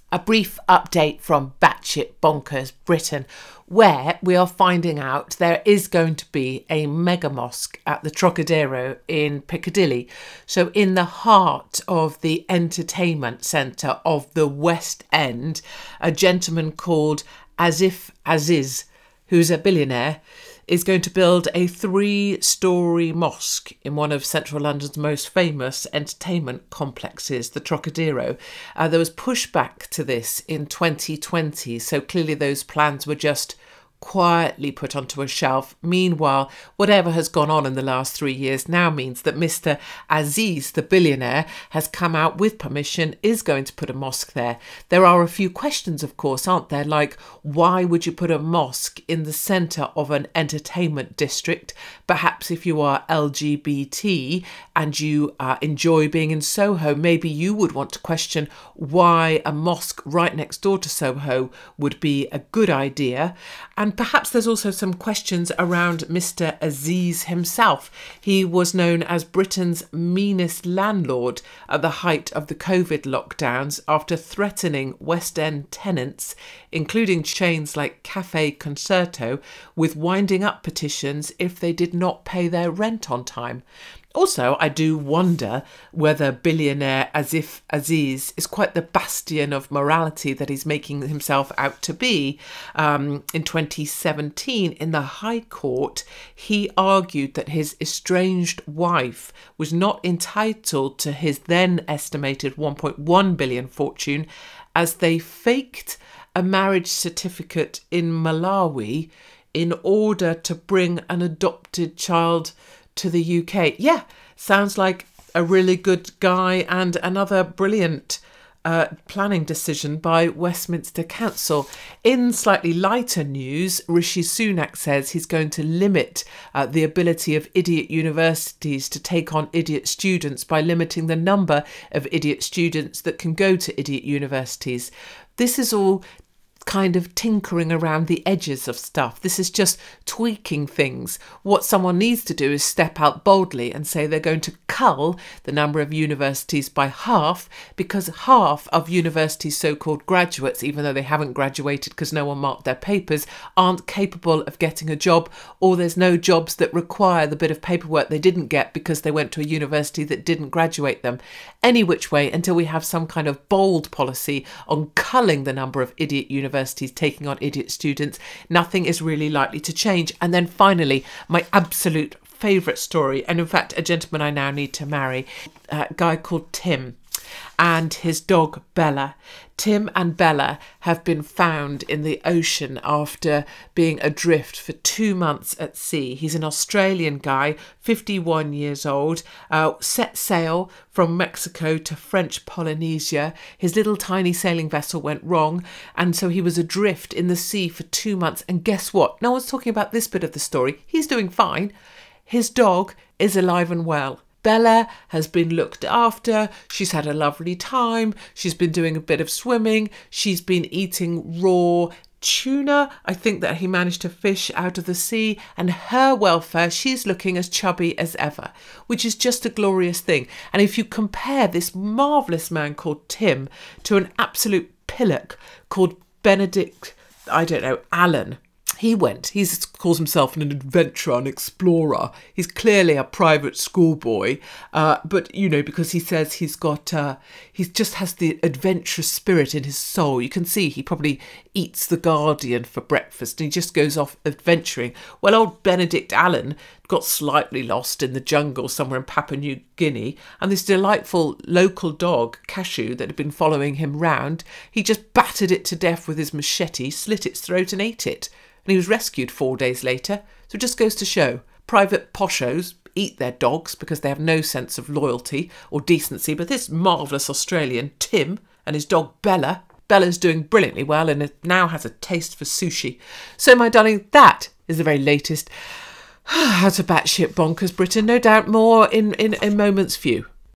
A brief update from batshit bonkers Britain, where we are finding out there is going to be a mega mosque at the Trocadero in Piccadilly. So in the heart of the entertainment centre of the West End, a gentleman called Asif Aziz, who's a billionaire, is going to build a 3-storey mosque in one of central London's most famous entertainment complexes, the Trocadero. There was pushback to this in 2020, so clearly those plans were just quietly put onto a shelf. Meanwhile, whatever has gone on in the last 3 years now means that Mr. Aziz, the billionaire, has come out with permission, is going to put a mosque there. There are a few questions, of course, aren't there? Like, why would you put a mosque in the centre of an entertainment district? Perhaps if you are LGBT and you enjoy being in Soho, maybe you would want to question why a mosque right next door to Soho would be a good idea. And perhaps there's also some questions around Mr. Aziz himself. He was known as Britain's meanest landlord at the height of the COVID lockdowns after threatening West End tenants, including chains like Cafe Concerto, with winding up petitions if they did not pay their rent on time. Also, I do wonder whether billionaire Asif Aziz is quite the bastion of morality that he's making himself out to be. In 2017, in the High Court, he argued that his estranged wife was not entitled to his then estimated 1.1 billion fortune, as they faked a marriage certificate in Malawi in order to bring an adopted child to the UK. Yeah, sounds like a really good guy and another brilliant planning decision by Westminster Council. In slightly lighter news, Rishi Sunak says he's going to limit the ability of idiot universities to take on idiot students by limiting the number of idiot students that can go to idiot universities. This is all kind of tinkering around the edges of stuff. This is just tweaking things. What someone needs to do is step out boldly and say they're going to cull the number of universities by half, because half of universities' so-called graduates, even though they haven't graduated because no one marked their papers, aren't capable of getting a job, or there's no jobs that require the bit of paperwork they didn't get because they went to a university that didn't graduate them. Any which way, until we have some kind of bold policy on culling the number of idiot universities taking on idiot students, nothing is really likely to change. And then finally, my absolute favourite story, and in fact a gentleman I now need to marry, a guy called Tim and his dog Bella. Tim and Bella have been found in the ocean after being adrift for 2 months at sea. He's an Australian guy, 51 years old, set sail from Mexico to French Polynesia. His little tiny sailing vessel went wrong, and so he was adrift in the sea for 2 months. And guess what? No one's talking about this bit of the story. He's doing fine. His dog is alive and well. Bella has been looked after, she's had a lovely time, she's been doing a bit of swimming, she's been eating raw tuna, I think that he managed to fish out of the sea, and her welfare, she's looking as chubby as ever, which is just a glorious thing. And if you compare this marvellous man called Tim to an absolute pillock called Benedict, I don't know, Allen, he calls himself an adventurer, an explorer. He's clearly a private schoolboy, but, you know, because he says he just has the adventurous spirit in his soul. You can see he probably eats The Guardian for breakfast and he just goes off adventuring. Well, old Benedict Allen got slightly lost in the jungle somewhere in Papua New Guinea, and this delightful local dog, Cashew, that had been following him round, he just battered it to death with his machete, slit its throat and ate it. And he was rescued 4 days later. So it just goes to show, private poshos eat their dogs because they have no sense of loyalty or decency. But this marvellous Australian, Tim, and his dog Bella's doing brilliantly well and now has a taste for sushi. So, my darling, that is the very latest How to Batshit Bonkers Britain. No doubt more in moments few.